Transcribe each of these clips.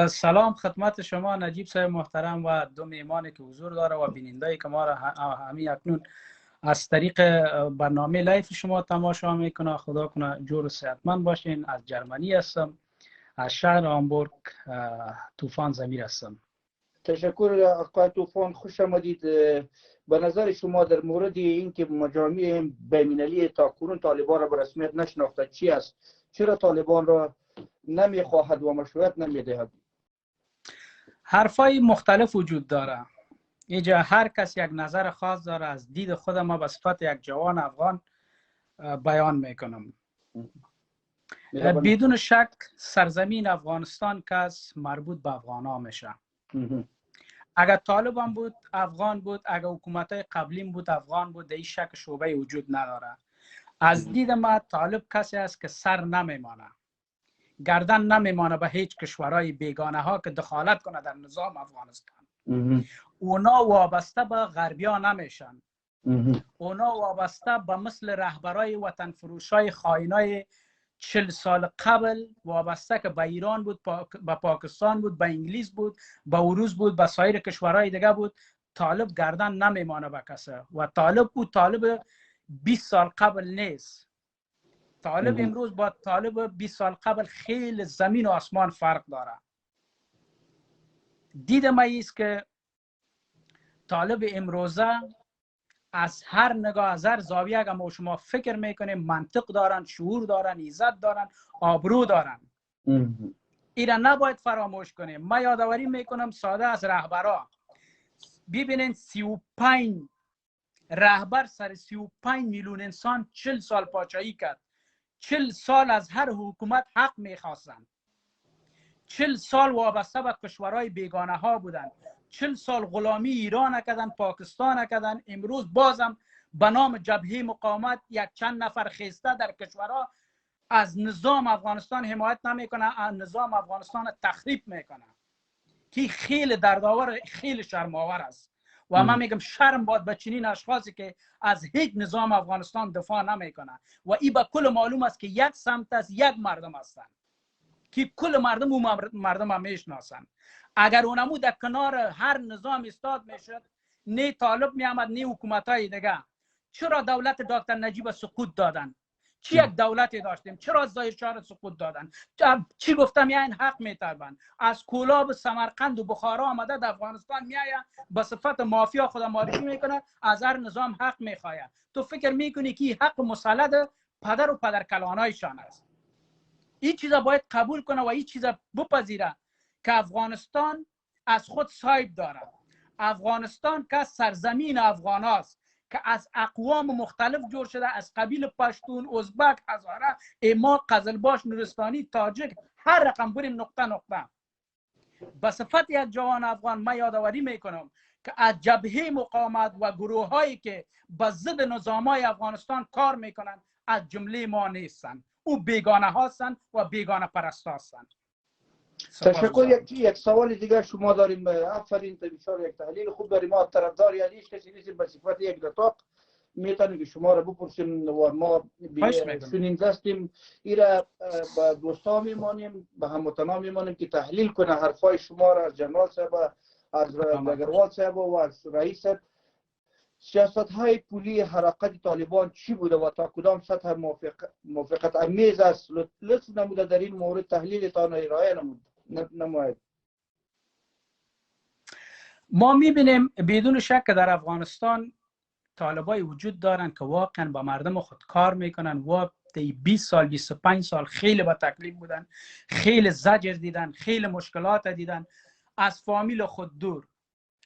سلام خدمت شما نجیب صاحب محترم و دو میهمانی که حضور داره و بیننده‌ای که ما را همین اکنون از طریق برنامه لایف شما تماشا میکنه. خدا کنه جور و صحتمند باشین. از جرمنی هستم، از شهر هامبورگ. طوفان ضمیر هستم. تشکر آقای طوفان، خوش آمدید. به نظر شما در مورد اینکه مجامع بین‌المللی تاکنون طالبان را به رسمیت نشناخته چی است؟ چرا طالبان را نمیخواهد و مشروعیت نمیدهد؟ حرفای مختلف وجود داره. اینجا هر کس یک نظر خاص داره. از دید خودم ما به صفت یک جوان افغان بیان میکنم. بدون شک سرزمین افغانستان کس مربوط به افغان ها میشه. اگر طالبان بود افغان بود، اگر حکومت قبلیم بود افغان بود، در این شک شعبه وجود نداره. از دید ما طالب کسی است که سر نمیمانه، گردن نمیمانه به هیچ کشورهای بیگانه ها که دخالت کنه در نظام افغانستان. اونا وابسته به غربیا نمیشن. اونا وابسته به مثل رهبرای وطن فروشای خائنای 40 سال قبل وابسته که به ایران بود، به پاکستان بود، به انگلیس بود، به اروس بود، به سایر کشورهای دیگه بود. طالب گردن نمیمانه به کسی و طالب او طالب 20 سال قبل نیست. طالب امروز با طالب 20 سال قبل خیلی زمین و آسمان فرق داره. دید ما است که طالب امروزه از هر نگاه، از هر زاویه اگر ما شما فکر میکنیم منطق دارن، شعور دارن، عزت دارن، آبرو دارن. اینا نباید فراموش کنیم. ما یادآوری میکنم ساده از رهبرا. ببینین 35 رهبر سر 35 میلیون انسان 40 سال پاچایی کرد. 40 سال از هر حکومت حق میخواستن. 40 سال وابسته به کشورهای بیگانه ها بودن. 40 سال غلامی ایران کردن، پاکستان کردن. امروز بازم به نام جبهه مقاومت یک چند نفر خسته در کشورها از نظام افغانستان حمایت نمیکنه، از نظام افغانستان تخریب میکنه که خیلی دردآور، خیلی شرم‌آور است. و من میگم شرم باد به چنین اشخاصی که از هیچ نظام افغانستان دفاع نمیکنه. و این به کل معلوم است که یک سمت است، یک مردم هستند که کل مردم او مردم هم میشناسن. اگر اونمو در کنار هر نظام استاد میشد، نه طالب میامد نه حکومت های دیگه. چرا دولت دکتر نجیب سقوط دادن؟ چی یک دولتی داشتیم؟ چرا ظاهر شاه سقوط دادن؟ چی گفتم؟ یعنی حق میطلبن. از کولاب سمرقند و بخارا آمده در افغانستان میآید به صفت مافیا خود معرفی میکنه، از هر نظام حق میخواید. تو فکر میکنی که حق مسلط پدر و پدرکلانایشان است؟ این چیزا باید قبول کنه و این چیزا بپذیره که افغانستان از خود صاحب داره. افغانستان که سرزمین افغان است که از اقوام مختلف جور شده، از قبیل پشتون، ازبک، هزاره، ایما، قزلباش، نورستانی، تاجک، هر رقم بریم نقطه نقطه. به صفت یک جوان افغان من یادآوری میکنم که از جبهه مقاومت و گروه هایی که به ضد نظامای افغانستان کار میکنن از جمله ما نیستن. او بیگانه هستند و بیگانه پرست هستند. تشکر. یک سوال دیگه شما داریم. آفرین، بسیار یک تحلیل خوب داریم. ما طرفدار یعنیش کسی نیستیم به صفت یک نطاق میتونیم که شما را بپرسیم و ما شنونده هستیم. ایرا با دوستا میمانیم، به هموطنا میمانیم که تحلیل کنه حرفای شما را از جنرال صاحب، از دگروال صاحب و از رئیس. سیاست های پولی حرکت طالبان چی بوده و تا کدام سطح موافقت آمیز است؟ لطف نموده در این مورد تحلیلتان ارائه نمایید. ما میبینیم بدون شک که در افغانستان طالبای وجود دارن که واقعا با مردم خود کار میکنن و 20 سال 25 سال خیلی با تکلیف بودن، خیلی زجر دیدن، خیلی مشکلات دیدن، از فامیل خود دور،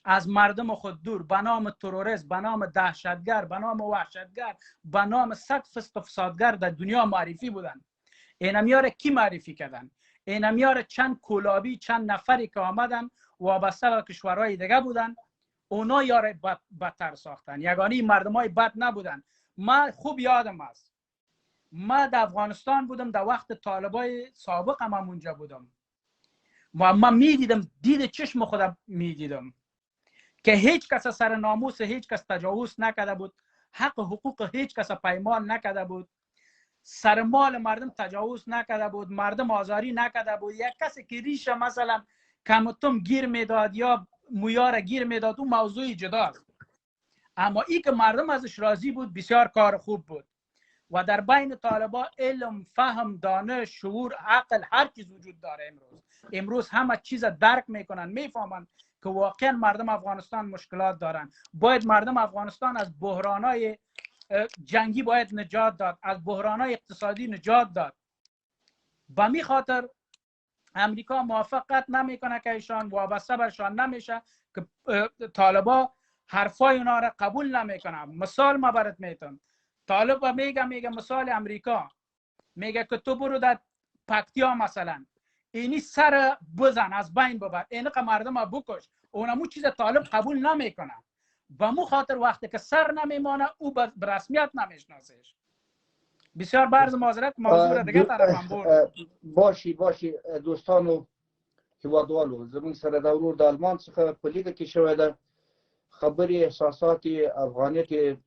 از مردم خود دور، به نام تروریست، به نام دهشتگر، به نام وحشتگر، به نام صد فسادگر در دنیا معرفی بودن. اینمیار کی معرفی کردن؟ اینمیار چند کلابی، چند نفری که آمدن وابسته به کشورهای دیگه بودن، اونا یار بدتر ساختن. یگانی مردمای بد نبودن. من خوب یادم است، من در افغانستان بودم در وقت طالبای سابق هم اونجا بودم. من میدیدم، دید چشم خودم میدیدم که هیچ کس سر ناموس هیچ کس تجاوز نکرده بود، حق حقوق هیچ کس پایمال نکرده بود. سر مال مردم تجاوز نکرده بود، مردم آزاری نکرده بود. یک کسی که ریش مثلا کمتم گیر میداد یا مویار گیر میداد، اون موضوع جداست. اما ای که مردم ازش راضی بود بسیار کار خوب بود. و در بین طالبان علم، فهم، دانش، شعور، عقل، هر چیز وجود داره. امروز همه چیز درک میکنن، میفهمن که واقعا مردم افغانستان مشکلات دارن. باید مردم افغانستان از بحرانای جنگی باید نجات داد، از بحرانای اقتصادی نجات داد. به می خاطر امریکا موافقت نمیکنه که ایشان وابسته برشان نمیشه که طالبا حرفای اونا را قبول نمیکنه. مثال ما برات میتونم. طالب میگه مثال امریکا میگه که تو برو در پکتیا مثلا اینی سر بزن، از بین ببر، اینق مردم ها بکش. اونمو چیز طالب قبول نمیکنه. به مو خاطر وقتی که سر نمیمانه او به رسمیت نمیشناسش. بسیار برز معذرت، موضوع را دیگه طرفم برد. باشی دوستان و هیوادوالو، زمون سره د ورور د آلمان څخه په لیکه کې شوی ده خبرې احساسات افغانیت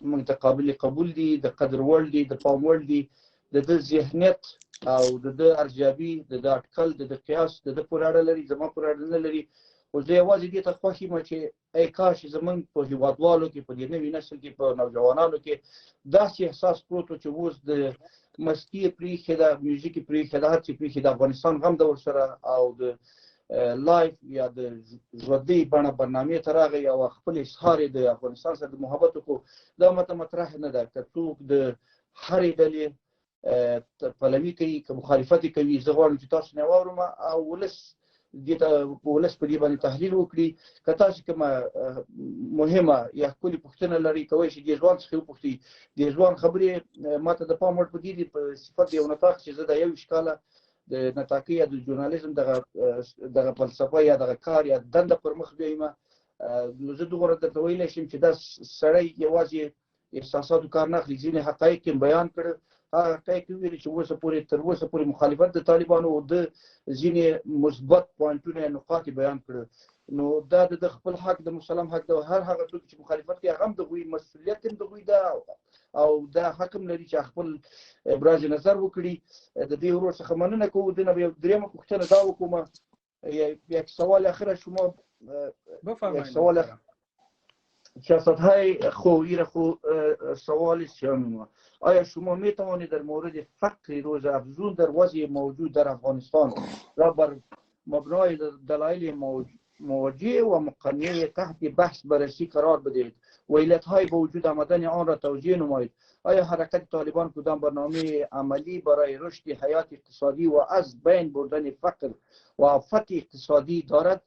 موږ ته قابل قبول دي، د قدر وړ دي، د پام وړ دي. د ده ذهنیت او د ده ارزیابي، د ده اټکل، د ده قیاس د ده پورې اړه لري، زما پورې اړه نه لري. خو زه یوازې دې ته خوښ یم چې ای کاش زموږ په هیوادوالو کې، په دې نوي نسل کې، په نوجوانانو کې داسې احساس پروت و چې اوس د مستی پریښې ده، میوزیک پریښې ده، هر څه پریښې ده، افغانستان غم ده ورسره، او د لایف یا د ژوندۍ بڼه برنامې ته راغی او خپل اظهار د افغانستان سره د محبت وکړو. دا ماته مطرح نه ده که څوک د هرې ډلې پلوي کوي که مخالفت کوي. زه غواړم چې تاسو نه واورم او ولس دې ته ولس په دې باندې تحلیل وکړي. که تاسو کومه مهمه یا ښکلې پوښتنه لرئ کوئ چې دې ځوان څخه وپوښتئ. دې ځوان خبرې ماته د پام وړ په دې دي په صفت یو نطاق چې زه د 21 کاله د نطاقي یا د ژورنالیزم دغه فلسفه یا دغه کار یا دنده پر مخ بیایم. نو زه دغه درته ویلی شم چې دا سړی یوازې احساساتو کار نه اخلي، ځینې حقایق یې بیان کړه. هغه حقایق ویلي چې تر اوسه پورې مخالفت د طالبانو او د ځینې مثبت پوینټونه یا نقاط بیان کړه. نو دا د خپل حق د مسلم حق ده. هر هغه څوک چې مخالفت کوي هغه هم د هغوی مسؤلیت هم د هغوی ده او دا حق هم لري چې خپل ابراز نظر وکړي. د دې ورور څخه مننه کوو. دنه به یو درېیمه پوښتنه دا وکړم، یک سوال اخر شما بفرمایید. سوال سیاست‌های خویی خو سوال سیامی ما، آیا شما می توانید در مورد فقر روز افزون در وضع موجود در افغانستان را بر مبنای دلایل موجه و مقننه تحت بحث بررسی قرار بدهید و علتهای به وجود آمدن آن را توجیه نمایید؟ آیا حرکت طالبان کدام برنامه عملی برای رشد حیات اقتصادی و از بین بردن فقر و آفت اقتصادی دارد؟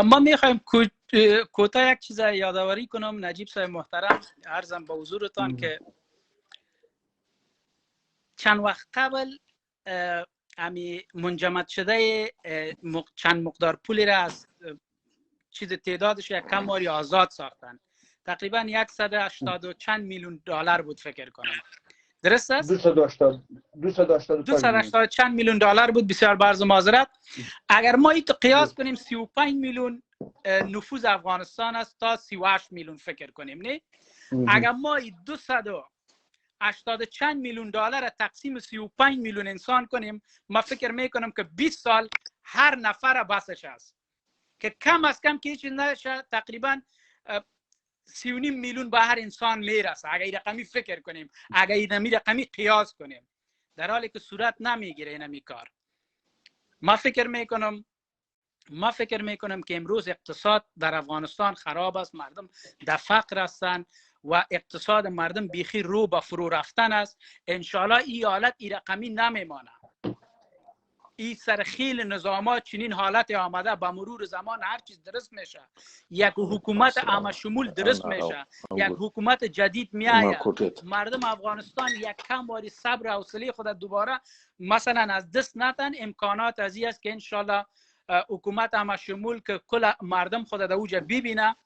ما میخوایم کوتاه یک چیز یادآوری کنم. نجیب صاحب محترم، عرضم به حضورتان که چند وقت قبل امی منجمد شده چند مقدار پولی را از چیز تعدادش یک کم ماری آزاد ساختن. تقریبا 180 و چند میلیون دلار بود فکر کنم. درست است؟ 280 چند میلیون دلار بود. بسیار برز معذرت. اگر ما اینو قیاس کنیم 35 میلیون نفوذ افغانستان است تا 38 میلیون فکر کنیم، نه؟ اگر ما 280 چند میلیون دلار تقسیم 35 میلیون انسان کنیم، ما فکر میکنم که 20 سال هر نفر بسش است که کم از کم که هیچ نشه تقریبا 3.5 میلیون به هر انسان میرسه اگر این رقمی فکر کنیم، اگر این رقمی قیاس کنیم، در حالی که صورت نمیگیره این کار. ما فکر میکنم که امروز اقتصاد در افغانستان خراب است، مردم در فقر هستند و اقتصاد مردم بیخی رو به فرو رفتن است. انشالله این حالت این رقمی نمیمانه. این سرخیل نظامات چنین حالت آمده، با مرور زمان هر چیز درست میشه. یک حکومت عامه شمول درست میشه، یک حکومت جدید میآید. مردم افغانستان یک کم باری صبر و حوصله خود دوباره مثلا از دست ندن. امکانات از این است که انشالله حکومت عامه شمول که کل مردم خود در اوج ببینه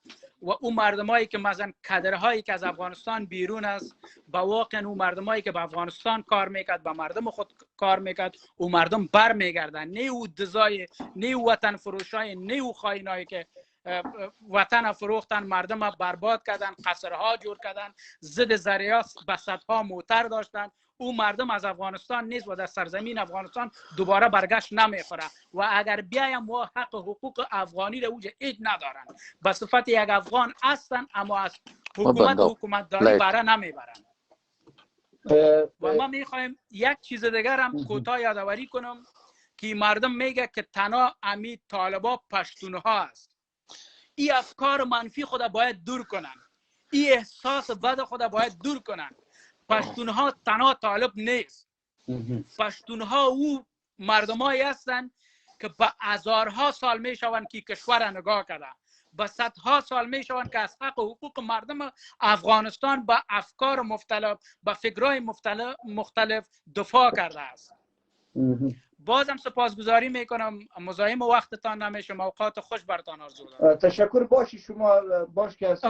و اون مردمایی که مثلا کادرهایی که از افغانستان بیرون است، با واقعا اون مردمایی که به افغانستان کار میکرد، با مردم خود کار میکرد، اون مردم بر میگردن. نه او دزای، نه او وطن فروشای، نه او خائنایی که وطن فروختن، مردم برباد کردن، قصرها جور کردن، ضد ذریعه به صدها موتر داشتن. او مردم از افغانستان نیست و در سرزمین افغانستان دوباره برگشت نمیخوره و اگر بیایم و حق حقوق افغانی رو اوجه هیچ ندارن، به صفت یک افغان هستن اما از حکومت داری بره نمیبرن. و ما میخوایم یک چیز دیگر هم کوتاه یادآوری کنم که مردم میگه که تنها امی طالبا پشتونها است. این افکار منفی خود باید دور کنن، این احساس بد خود باید دور کنن. پشتونها تنها طالب نیست. پشتونها او مردمایی هستند که به هزارها سال میشوند که کشور نگاه کرده، به صدها سال میشوند که از حق و حقوق مردم افغانستان به افکار مختلف، به فکرهای مختلف دفاع کرده است. بازم سپاسگزاری میکنم، مزاحم وقتتان نمیشم، اوقات خوش برتان آرزو دارم. تشکر باشی شما. باش که از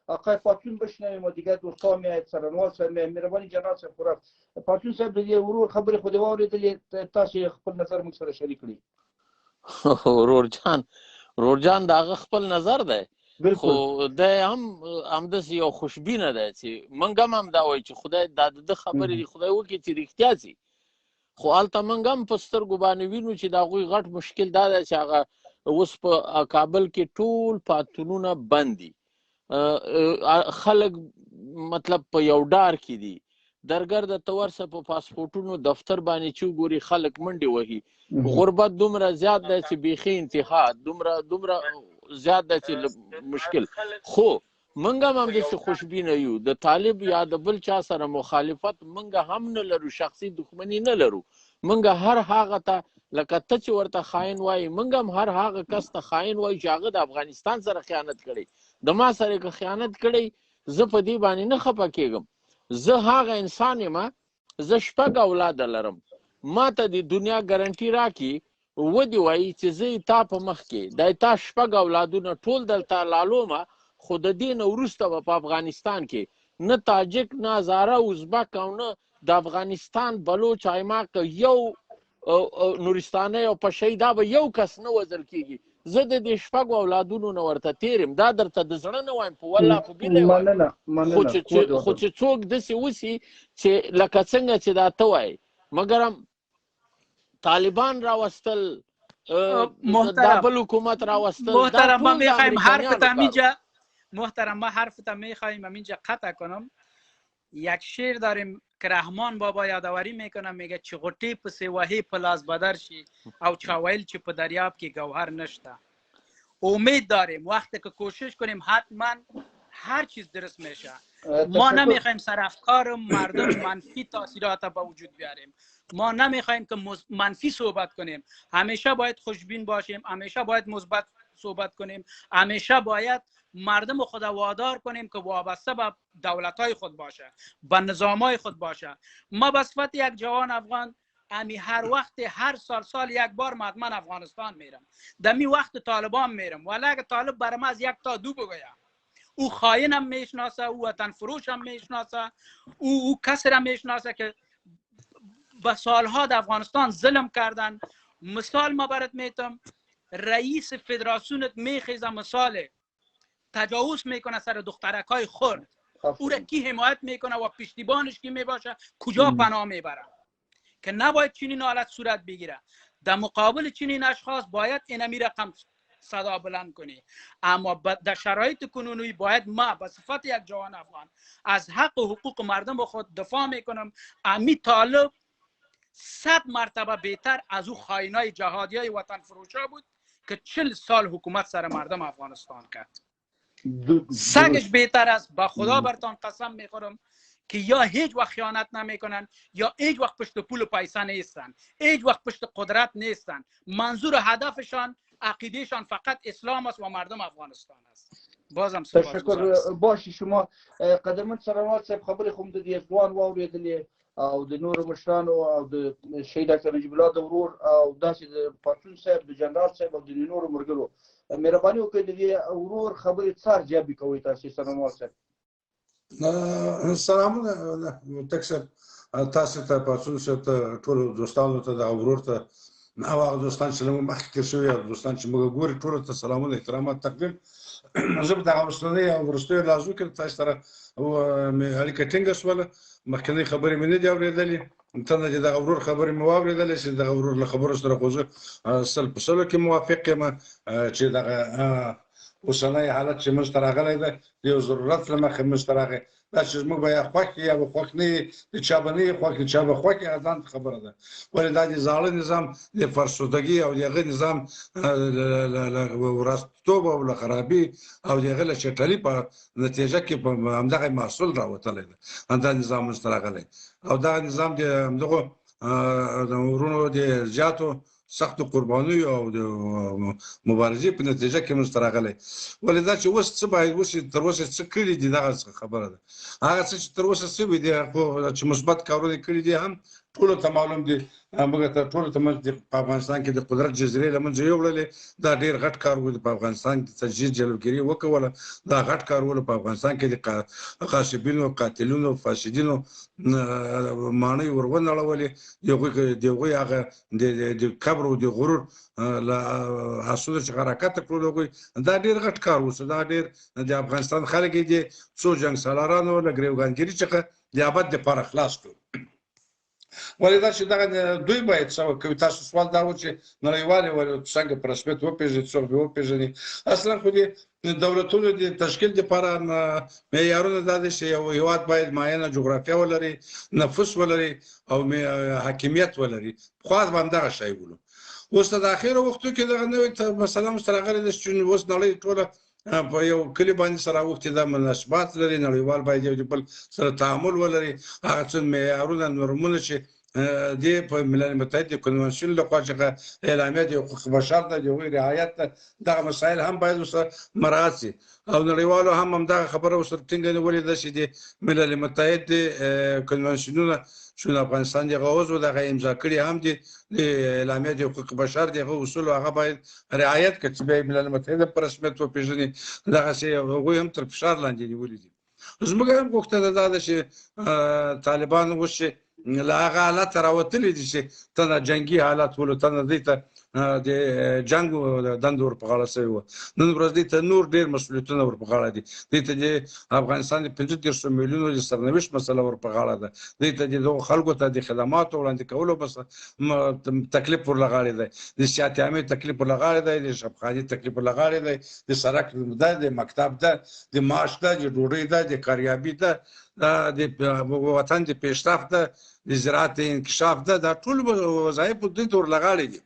آقای پاتون بشنویم و دیگه دوستان میاید سرنوال صاحب مهربانی جناب صاحب خورا. پاتون صاحب دیگه ورور خبر خود واردلی تاسو خپل نظر موږ سره شریک کړئ. ورور جان دا خپل نظر ده، خو د همداسې یو خوشبینه ده چې موږ هم دا وایو چې خدای د خبرې خدای وکړي چې رښتیا شي. خو هلته موږ هم په سترګو باندې وینو چې د هغوی غټ مشکل دا ده چې هغه اوس په کابل کې ټول پاتونونه بند دي، خلک مطلب په یو ډار کې دي. درګرده ته ورسه په پاسپورټونو دفتر باندې چې وګوري خلک منډې وهي. غربت دومره زیات دی چې بیخي انتها دومره زیات دی چې مشکل. خو موږ هم همداسې خوشبینه یو، د طالب یا د بل چا سره مخالفت موږ هم نه لرو، شخصي دښمني نه لرو. موږ هر هغه ته لکه ته چې ورته خاین وایي، موږ هم هر هغه کس ته خاین وایو چې هغه د افغانستان سره خیانت کړی. د ما سره که خیانت کړی زه په دې باندې نه خفه کېږم. زه هغه انسان یم، زه 6 اولاده لرم. ما ته د دنیا ګارنټي راکړي ودې وایي چې زه تا په مخ کې د تا 6 اولادونه ټول دلته لالومه، خو د دې نه وروسته به په افغانستان کې نه تاجک نه هزاره ازبک او نه د افغانستان بلوچ ایماق یو نورستاني او پشي دا به یو کس نه وژل کېږي. زه د دې 6 اولادونو نه ورته تېر یم. دا درته د زړه نه وایم، په والله په بیله وایم. خو چې څوک داسې وسي چې لکه څنګه چې دا ته وایي، مګر هم طالبان راوستل، دا بل حکومت راوستل. محترم ما میخوایم حرفت میخوایم همینجا قطع کنم. یک شعر داریم که رحمان بابا یادآوری میکنه، میگه چغوټی په سیواهی پلاس بدر شي او چاویل چې په دریاب کې گوهر نشته. امید داریم وقتی که کوشش کنیم حتما هر چیز درست میشه. ما نمیخوایم سر افکار مردم منفی تاثیرات به وجود بیاریم. ما نمیخوایم که منفی صحبت کنیم. همیشه باید خوشبین باشیم، همیشه باید مثبت صحبت کنیم، همیشه باید مردم خود وادار کنیم که وابسته به دولت‌های خود باشه، به نظام‌های خود باشه. ما به صفت یک جوان افغان هر وقت هر سال یک بار من افغانستان میرم. دمی وقت طالبان میرم، ولی اگه طالب برام از 1 تا 2 بگوید، او خائنم میشناسه، او وطن فروشم میشناسه، او کسی را میشناسه که به سالها در افغانستان ظلم کردن. مثال ما برات میتم، رئیس فدراسیون میخیزه مثال تجاوز میکنه سر دخترکای خرد، او را کی حمایت میکنه و پشتیبانش کی میباشه، کجا پناه میبره؟ که نباید چنین حالت صورت بگیره. در مقابل چنین اشخاص باید اینمی رقم صدا بلند کنی. اما در شرایط کنونی باید ما به صفت یک جوان افغان از حق و حقوق مردم خود دفاع میکنم. امی طالب 100 مرتبه بهتر از او خائنای جهادیای وطن فروشا بود که 40 سال حکومت سر مردم افغانستان کرد. سگش بهتر است. با خدا برتان قسم میخورم که یا هیچ وقت خیانت نمیکنن، یا هیچ وقت پشت پول و پیسه نیستن، هیچ وقت پشت قدرت نیستن. منظور و هدفشان عقیدهشان فقط اسلام است و مردم افغانستان است. بازم تشکر باشی شما. قدرمن سلامات صاحب خبر خوم د افغان واوریدلې او د نور مشرانو او د شهید ډاکټر نجیب الله د ورور او داسې د پاتون صاحب د جنرال صاحب او د نورو مرګرو مهرباني وکړئ د ورور خبرې څار جابې کوئ تاسو سلامات صاحب. سلامونه تک صاحب، تاسو ته پاتون صاحب ته ټول دوستانو ته د ورور ته او هغه دوستان چې موږ مخکې تیر شوي او دوستان چې موږ ګوري ټولو ته سلامونه احترامات تقدیم زه به دغه وروستنۍ او وروستیو لحظو کې تاسو سره اړیکه ټینګه شوله مخکنۍ خبرې مې نه دي اورېدلې څنګه چې دغه ورور خبرې مې واورېدلې چې دغه ورور له خبرو سره خو زه سل په سلو کې موافق یم چې دغه اوسنی حالت چې موږ ته راغلی دی د یو ضرورت له مخې موږ ته راغی دا چې موږ به یا خوښ یا به خوښ نه یې د چا به نه یې خوښ چا به خوښ هغه ځان ته خبره ده ولې دا د زاړه نظام د فرسودګي او د هغه نظام له وراثتوب او له خرابي او د هغه له چټلي په نتیجه کې په همدغه محصول راوتلی ده همدا نظام موږ ته راغلی او دا نظام د همدغو د ورونو د زیاتو سخت قربانیو او د مبارزې په نتیجه کې موږ ته راغلی ولې دا چې اوس څه باید وشي تر اوسه څه کړي دي دغه خبره ده هغه څه چې تر اوسه شوي دي خو چې مثبت کارونه کړي دي هم ټولو ته معلوم دي موږ ته ټولو ته په افغانستان کې د قدرت جزیرې له منځه یوړلې دا ډېر غټ کار و په افغانستان کې تجهیز جلوګیري وکوله دا غټ کار و په افغانستان کې د غاصبینو قاتلینو فاسدینو ماڼۍ ور ونړولې د هغوی هغه د کبر او د غرور له حسود څخه حرکت کړل هغوی دا ډېر غټ کار و دا ډېر د افغانستان خلک یې د څو جنګ سالارانو له ګریوګانګیري څخه د ابد دپاره خلاص کړو ولې دا چې دغه دوی باید څه وکړي تاسو سوال دا و چې نړیوالې ولې څنګه په رسمیت وپېژني څوک به وپېژني اصلا خو د دولتونو د تشکیل دپاره معیارونه دا دي چې یو هېواد باید معینه جغرافیه ولري نفوس ولري او حاکمیت ولري پخوا به همدغه شی ولو اوس د اخرو وختو کې دغه نوې مسله موږ ته راغلې ده چې اوس نړۍ ټوله په یو کلي باندې سره اوښتې ده مناسبات لري نړیوال باید یو د بل سره تعامل ولري هغه څه معیارونه نورمونه چې دې په ملل متحد د کنونسیون لخوا څخه اعلامیه د حقوق بشر ده د هغوی رعایت ده دغه مسایل هم باید ورسره مراعات شي او نړیوالو هم همدغه خبره ورسره ټینګه نیولې ده چې د ملل متحد د کنونسیونونه چې افغانستان دغه عضو دغه امضا کړي هم دي د اعلامیه د حقوق بشر دغه اصول هغه باید رعایت کړي چې بیا ملل متحد په رسمیت وپېژني دغسې هغوی هم تر فشار لاندې نیولي دي زموږ هم غوښتنه دا ده چې طالبان اوس چې له هغه حالت راوتلي دي چې ته جنګي حالت ولو ته دوی ته د جنګ دنده ور په غاړه شوې وه نن ورځ دوی ته نور ډېر مسؤلیتونه ور په غاړه دي دوی ته د افغانستان د 35 میلیونو د سرنوشت مسله ور په غاړه ده دوی ته د دغو خلکو ته د خدماتو وړاندې کولو تکلیف ور لغاړې دی د صحت عامې تکلیف ور لغاړې دی د شفاخانې تکلیف ور لغاړې دی د سړک ده د مکتب ده د معاش ده د ډوډۍ ده د کاریابي ده د وطن د پیشرفت ده د زراعت انکشاف ده دا ټول وظایف دوی ته ور لغاړې دي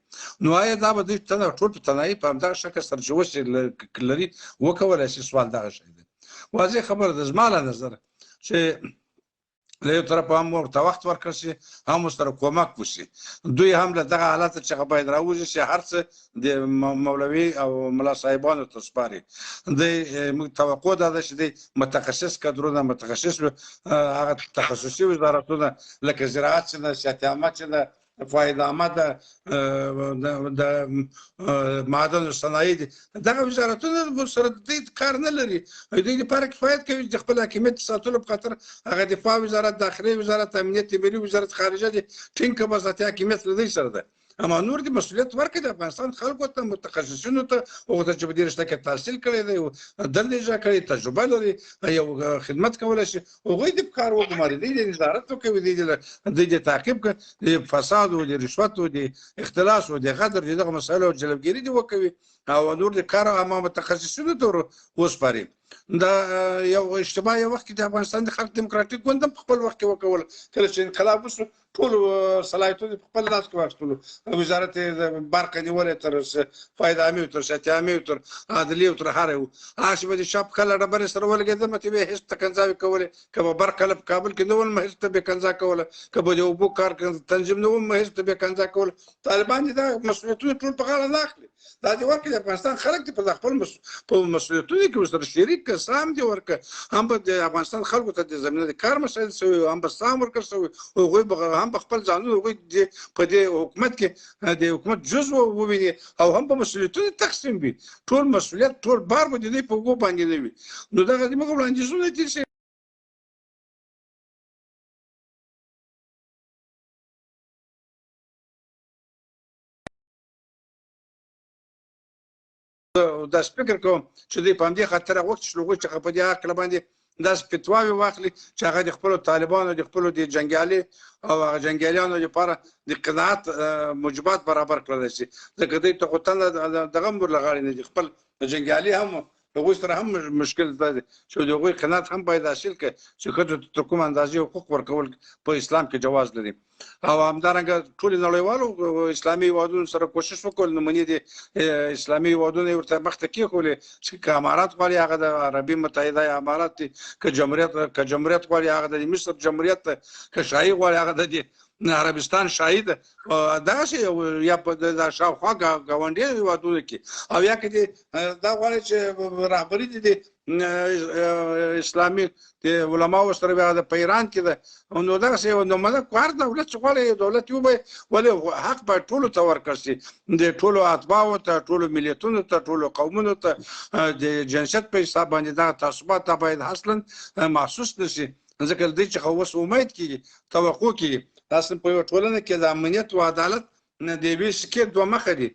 نو آیا دا به دوی ټول په تنهایي په همدغه شکل سره چې اوس لري وکولی شي سوال دغه شی دی واضح خبره ده زما له نظره چې له یو طرفه هم ورته وخت ورکړل شي هم ورسره کومک وشي دوی هم له دغه حالت څخه باید راوځي چې هر څه د مولوي او ملا صاحبانو ته سپاري موږ توقع دا ده چې د متخصص کادرونه متخصص هغه تخصصي وزارتونه لکه زراعت چې ده صحت عامه چې ده فایده عامه ده د معدن صنایع دي دغه وزارتونه سره دوی کار نه لري دوی لپاره کفایت کوي د خپل حاکمیت ساتلو په خاطر هغه دفاع وزارت داخلي وزارت امنیت ملي وزارت خارجه دي ټینګ بساطه حاکمیت له دوی سره ده اما نور د مسؤلیت ورکړي د افغانستان خلکو ته متخصصینو ته هغو ته چې په دې رشته کې تحصیل کړی دی دنده اجرا کړې تجربه لري یو خدمت کولی شي هغوی د کار وګماري دوی د نظارت وکوي دوی د تعقیب د فساد او د رشوت او د اختلاس او د غدر د دغه مسایلو جلبګیري دې وکوي او نور د کار عامه متخصصینو ته وسپاري دا یو اشتباه یو وخت کې د افغانستان د خلق دیموکراتیک ګوند په خپل وخت کې وکول کله چې انقلاب وشو ټول صلاحیتونه په خپل لاس کې واخیستلو وزارت برخه نیولې تر فایده عامې تر صحت عامې تر عدلیې او تر هر یو هغه چې به د شاپ کله ډبرې سره ولګېده مته به هېڅ تکنځاوې کولې که به برخه په کابل کې نه ول هېڅ ته به کنځا کوله که به د اوبو کار تنظیم نه و هېڅ ته به کنځا کوله طالبان دا مسؤلیتونه ټول په غاړه نه اخلي دا دې ورکړي د افغانستان خلک دې په خپل مسؤلیتونو کې ورسره شریک که سام دې ورکړه هم به د افغانستان خلکو ته د زمینه د کار مسایل شوي هم به سام ورکړ شوي هغوی هم په خپل ځانونه هغوی په دې حکومت کې د حکومت جزو وویني او هم په مسؤلیتونو تقسیم وي ټول مسؤلیت ټول بار به د دوی په اوږو باندې نه وي نو دغه زموږ وړاندیزونه دي چې دا فکر کوم چې دوی په همدې خاطر وخت شلوغو چې په دې عقل باندې داسې فتواوې واخلي چې هغه د خپلو طالبانو د خپلو د جنګیالي او هغه جنګیالیانو لپاره د قناعت موجبات برابر کړلی شي ځکه دوی ته خو تنده دغه هم ورله غاړې نه دي خپل جنګیالي هم هغوی سره هم مشکل دا دی چې د هغوی قناعت هم باید حاصل کړي چې ښځو ته تر کوم اندازې حقوق ورکول په اسلام کې جواز لري او همدارنګه ټولې نړیوالو اسلامي هېوادونو سره کوشش وکړل نمونې د اسلامي هېوادونو یې ورته مخته کېښولې چې که امارات غواړي هغه د عربي متحده امارات دي که جمهوریت غواړي هغه د مصر جمهوریت ده که شاهي غواړي هغه د عربستان شاهي ده دغسې یا په د شاوخوا ګاونډي هېوادونو کې او یا که دا غواړي چې رهبري دي اسلامي د علماو سره بیا په ایران کې ده نو دغسې نو ملک هر دولت چې غواړي دولت وبه ولې حق باید ټولو ته ورکړل شي د ټولو اتباعو ته ټولو ملتونو ته ټولو قومونو ته د جنسیت په حساب باندې دغه تعصبات ته باید اصلا محسوس نه شي ځکه دوی چې خو اوس امید کېږي توقع کېږي اصلا په یوه ټولنه کې د امنیت و عدالت د یوې سکې دوه مخه دي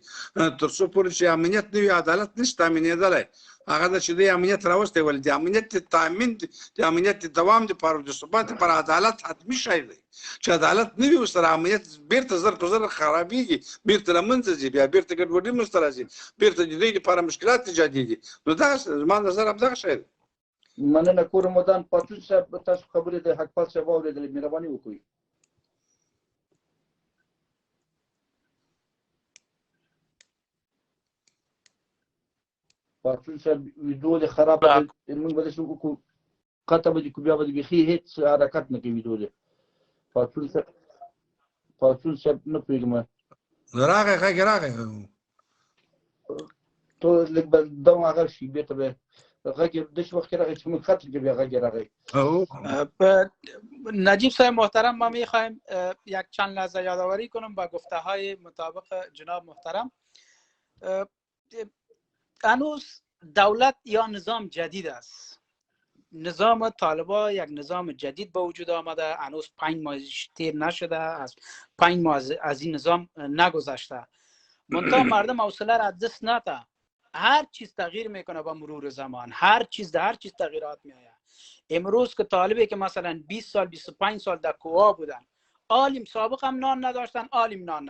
تر څو پورې چې امنیت نه وي عدالت نشي تامینېدلی هغه ده چې دوی امنیت راوستی ولې د امنیت تامین د امنیت دوام دپاره د ثبات دپاره عدالت حتمي شی دی چې عدالت نه وي ورسره امنیت بیرته زر په زر خرابېږي بیرته له منځه ځي بیا بیرته ګډوډي منځته راځي بیرته د دوی دپاره مشکلات ایجادېږي نو دغه زما نظر همدغه شی دی مننه کورمدان پاڅون صاحب تاسو خبرې د حقپال صاحب واورېدلې مهرباني وکړئ پاڅون صاحب ویډیو دې خرابه ده موږ به داسې وکړو قطع به دې کړو بیا به دې بیخي هېڅ حرکت نه کوي ویډیو دې پاڅون صاحب نه پوهېږم راغی غږ راغی ته لږ به دوام هغه شي بېرته به غږ داسې وخت کې راغی چې موږ خط کې بیا غږ راغی نجیب صاحب محترم ما میخوایم یک چند لحظه یادآوری کنم با گفته های مطابق جناب محترم هنوز دولت یا نظام جدید است نظام طالبان یک نظام جدید به وجود آمده هنوز 5 ماه تیر نشده از 5 ماه از این نظام نگذشته منتها مردم حوصله را از دست نده هر چیز تغییر میکنه با مرور زمان هر چیز تغییرات میآید امروز که طالبی که مثلا 20 سال 25 سال در کوه بودن عالم سابق هم نان نداشتن عالم نان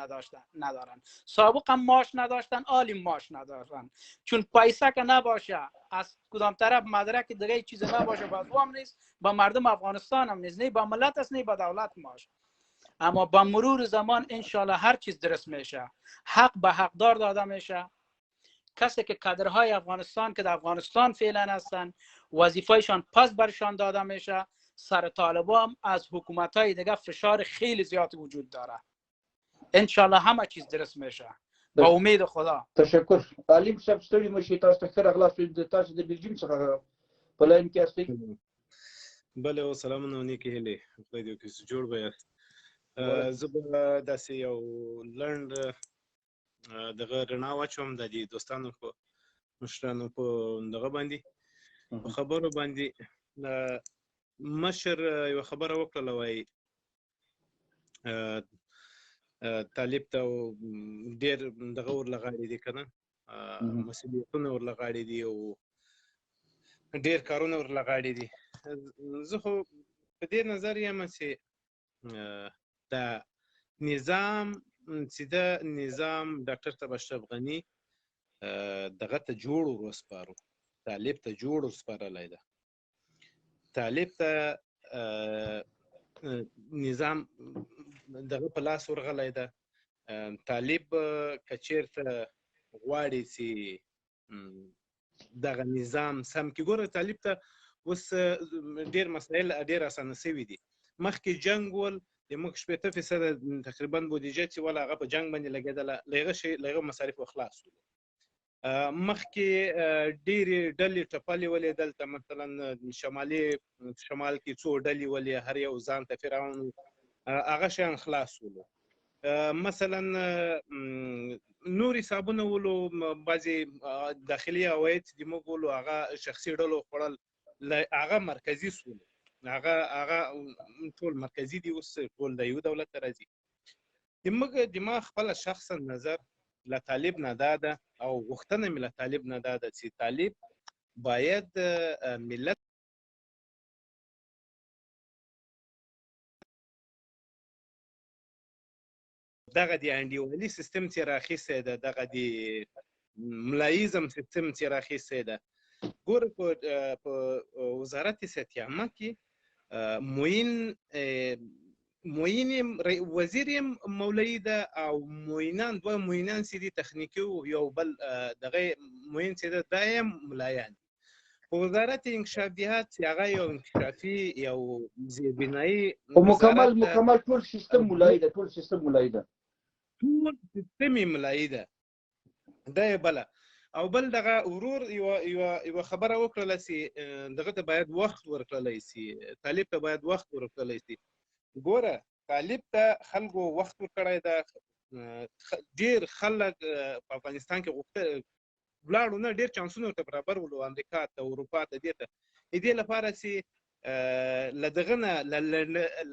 ندارن سابق هم ماش نداشتن عالم ماش نداشتن چون پیسه که نباشه از کدام طرف مدرک دیگه چیز نباشه با هم نیست با مردم افغانستان هم نیست نه با ملت است نه با دولت ماش اما با مرور زمان انشالله هر چیز درست میشه حق به حقدار داده میشه کسی که کادرهای افغانستان که در افغانستان فعلا هستن وظیفهشان پس برشان داده میشه سر طالبان از حکومت‌های دیگه فشار خیلی زیاد وجود داره انشالله همه چیز درست میشه با امید خدا تشکر علیم صاحب ستړي مشي تاسو ته ښه راغلاست تاسو د بلجیم څخه په لاین کې یاستئ بله او سلامونه نیکې هیلې خدای دې وکړي چې جوړ به یاست زه به داسې یو لنډ دغه رڼا واچوم د دې دوستانو په مشرانو په دغه باندې په خبرو باندې مشر یو خبره وکړله وایي طالب ته ډېر دغه ورله غاړې دي که نه مسؤلیتونه ورله غاړې دي او ډېر کارونه ورله غاړې دي زه خو په دې نظر یم چې دا نظام چې دا نظام ډاکټر طب اشرف غني دغه ته جوړ ورسپارو طالب ته جوړ ورسپارلی ده طالب ته نظام دغه په لاس ورغلی ده طالب که چېرته غواړي چې دغه نظام سم کړي ګوره طالب ته اوس ډېر مسایل ډېر اسانه سوي دي مخکې جنګ ول د موږ 80% تقریبا بودیجه چې ولا هغه په جنګ باندې لګېدله له هغه مصارفو خلاص شولو مخکې ډېرې ډلې ټپلې ولې دلته مثلا شمال کې څو ډلې ولې هر یو ځان ته فرعون هغه شیان خلاص شولو مثلا نور حسابونه ولو بعضې داخلي عواید چې موږ ولو هغه شخصي ډلو خوړل هغه مرکزي شولو هغه ټول مرکزي دي اوس ټول د یو دولت ته راځي د ما خپله شخصا نظر له طالب نه دا ده او غوښتنه مې له طالب نه دا ده چې طالب باید ملت دغه د انډیوالي سیستم چې راخیستی ده، دغه د ملایزم سیستم چې راخیستی ده. ګوره په وزارت صحت عامه کې معین وزیر مولوی ده او معینان دوه معینان چې دي تخنیکي یو بل دغه معین چې ده دا یې ملایان دي. په وزارت انکشاف جهات چې هغه یو انکشافي یو زیربنایي مکمل ټول سیستم ملایي ده، ټول سیستم ملایي ده، ټول سیستم یې ملایي ده. دا یې بله. او بل دغه ورور یوه خبره وکړله چې دغه ته باید وخت ورکړلی سي، طالب ته باید وخت ورکړلی سي. ګوره طالب ته خلکو وخت ورکړی ده. ډېر خلک په افغانستان کې غوښتل ولاړو نه، ډېر چانسونه ورته برابر ولو، امریکا ته، اروپا ته، دې ته د دې لپاره چې له دغه نه له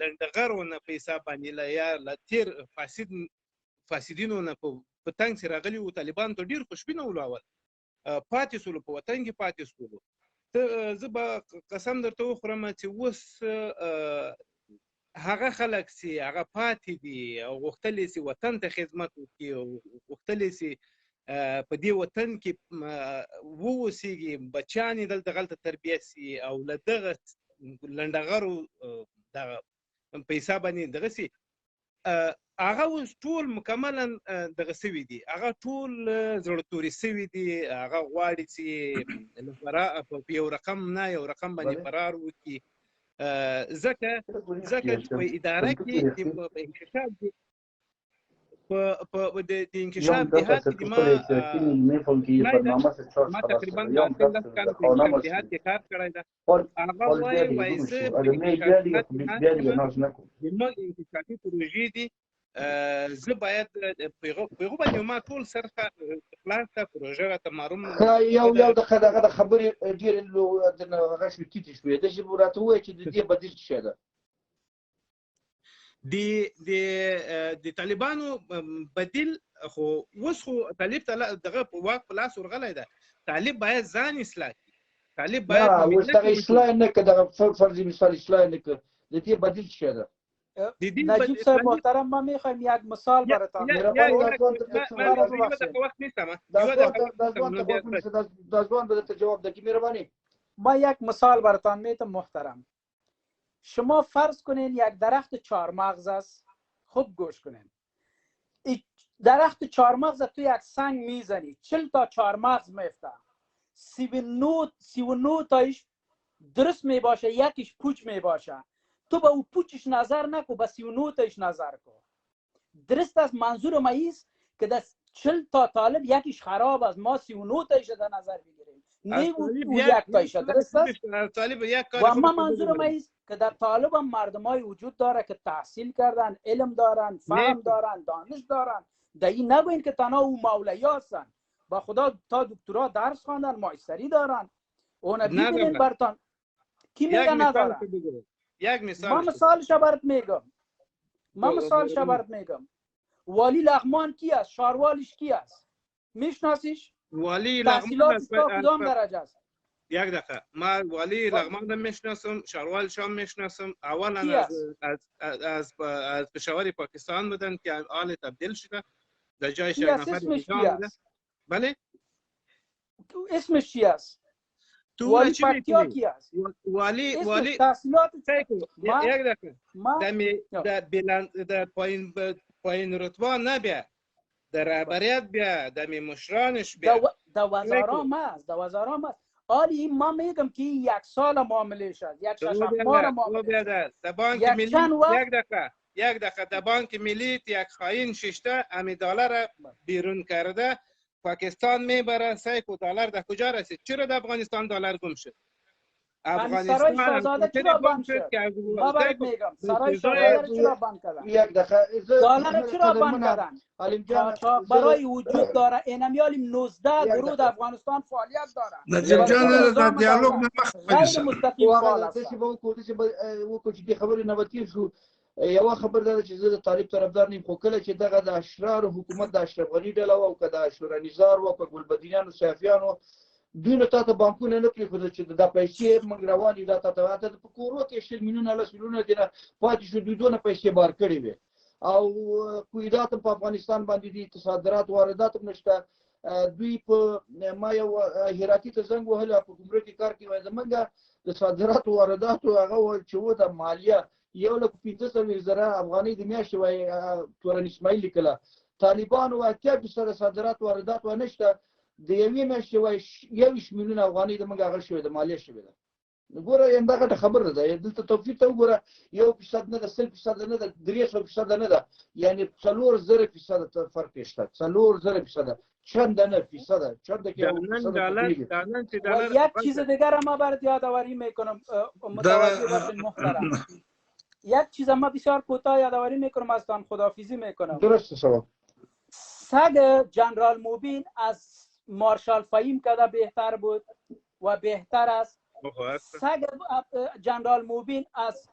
لنډغرو نه په حساب باندې یا له تېر فاسدینو نه په تنګ چې راغلي وو، طالبانو ته ډېر خوشبینه ولو، اول پاتې سولو، په وطن کې پاتې سولو. زه به قسم درته وخورم چې اوس هغه خلک چې هغه پاتې دي او غوښتلی چې وطن ته خدمت وکړي او غوښتلی چې په دې وطن کې واوسېږي، بچیان یې دلته تربیه سي او له دغه لنډغرو دغه په حساب باندې دغه سي، هغه اوس ټول مکملا دغه سوي دي، هغه ټول زړه توري سوي دي. هغه غواړي چې په یو رقم نه یو رقم باندې فرار وکړي. ځکه په اداره کې په انکشاف د انکشاف جهات کې ما تقریبا 10 کال په انکشاف جهات کې کار کړی ده. هغه وایي زه په انکشافي پروژې دي، زه باید په هغو باندې ما ټول سر خلاص کړه، پروژه راته معلوم یو دغه خبرې ډېرې هغه شوې ټیټې شوې. داسې به راته ووایي چې د دې بدیل څه شی ده؟ د طالبانو بدیل خو اوس خو طالب ته دغه واک په لاس ورغلی ده. طالب باید ځان اصلاح کړي. طالب باید اوس دغه اصلاح نه کړي، دغه فرضي مثال اصلاح نه کړي. د دې بدیل څه شی ده؟ نجیب صاحب محترم، ما میخوایم یک مثال براتان ما یک مثال براتان میتم محترم. شما فرض کنین یک درخت چهارمغز است، خوب گوش کنین. درخت چهارمغز تو یک سنگ میزنی، 40 تا چهارمغز میفته، 39 تایش درست میباشه، یکیش پوچ میباشه. تو به او پوچش نظر نکو، به 39 تایش نظر کو. درست است. منظور ما ایست که در 40 تا طالب یکیش خراب است، ما 39 تایش در نظر بگیریم، نه او یک تایش. درست است. و ما منظور ما ایست که در طالب هم مردمای وجود داره که تحصیل کردن، علم دارن، فهم دارن، دانش دارن. در این نگوین که تنها او مولایی هستن، با خدا تا دکترا درس خواندن، مایستری دارن. اون ببینین برتان کی میگه ندارن. یک مثال ما مثالش برات میگم. والی لغمان کی است؟ شاروالیش کی است؟ میشناسیش؟ والی لغمان تحصیلاتش تا کدام درجه است؟ یک دقیقه، ما والی لغمان هم میشناسم، شاروالش هم میشناسم. اولا از پشاور پاکستان بودن که حال تبدیل شده، در جای شهر نفر بودن. بله؟ اسمش چی است؟ تو چی میگی؟ والی تحصیلات یک دقیقه، در پایین رتبه نبیه، در رهبریت بیا، در مشرانش بیا، در وزارام است. آلی ما میگم که یک سال معامله شد، یک ششمار معامله شد. در بانک ملی یک دقیقه در بانک ملی یک خائن ششته امی دلار بیرون کرده، پاکستان میبره. $100 در کجا رسید؟ چرا در افغانستان دلار گم شد؟ افغانستان شاهزاده چرا بند شد؟ ما برات میگم سرای شاهزاده چرا بند کردن؟ یک دقیقه دلار چرا بند کردن؟ برای وجود داره اینمیال 19 گروه در افغانستان فعالیت دارن. نجیب جان در دیالوگ نه غیر مستقیم فعال هستن. و کوچی خبری نباتی شو یو خبر ده چې زه د طالب طرفدار نیم، خو کله چې دغه د اشرار حکومت د اشرف غني ډله او که د شورانیزار او که ګلبدینیانو صافیانو دوی نو تاسو بانکونه نه پرېښودل چې د پیسې موږ روان یو، دا تاسو په کورو کې 20 میلیونه 10 میلیونه دي نه پاتې شو، دوی دونه پیسې بار کړې وي او کویدات په افغانستان باندې دي، صادرات واردات هم نشته. دوی په ما یو هراتی ته زنګ وهلی په ګمرکي کار کې وایي زمونږ د صادراتو وارداتو هغه ویل چې و د مالیه 1,45,000 افغانۍ د میاشتې وایي تورن اسماعیل لیکله، طالبانو 80% صادرات واردات ونشته، د یوې میاشتې وایي 21 میلیونه افغانۍ د موږ هغه شوې د مالیه شوې ده. ګوره همدغه خبره ده، دلته توفیر ته وګوره 1% نه ده، 0% نه ده، 300% نه ده، یعنی 4,000% فرق شته، 4,000% چند نه فیصد، چند که یک چیز دیگر ما برات یادآوری میکنم متوجه باشین محترم، یک چیز ما بسیار کوتاه یادآوری میکنم ازتان خداحافظی میکنم. درسته شما سگ جنرال موبین از مارشال فهیم کده بهتر بود و بهتر است. سگ جنرال موبین از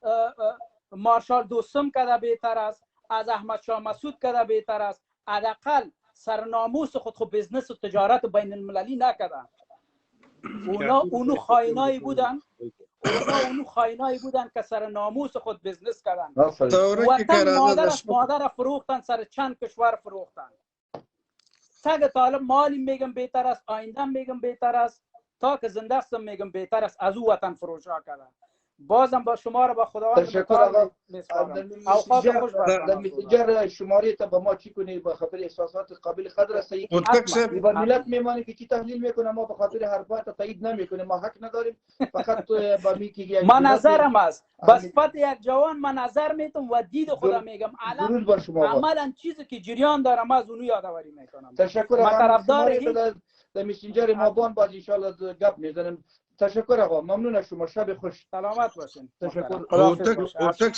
مارشال دوستم کده بهتر است، از احمد شاه مسعود کده بهتر است. حداقل سرناموس خود بزنس و تجارت بین المللی نکردن. اونو خائنایی بودن، اونو خائنایی بودن که سرناموس خود بزنس کردن. وطن مادر فروختن، سر چند کشور فروختن. سگ طالب مالی میگم بهتر است، آینده میگم بهتر است، تا که زنده هستم میگم بهتر است، از او وطن فروش کردن. بازم با شما رو با خداوند تشکر آقا. در مسنجر شماره تا با ما چی کنی به خاطر احساسات قابل قدر است. با ملت میمانه که چی تحلیل میکنه، ما به خاطر حرفات تایید نمیکنه، ما حق نداریم، فقط با میگی ما نظرم است بس صفت یک جوان من نظر میتم و دید خدا میگم عملا چیزی که جریان داره ما از اونو یادآوری میکنم. تشکر آقا. طرفدار در مسنجر ما بان باز ان شاء الله گپ میزنیم. تشکر آقا، ممنون از شما، شب خوش، سلامت باشین. تشکر. او تک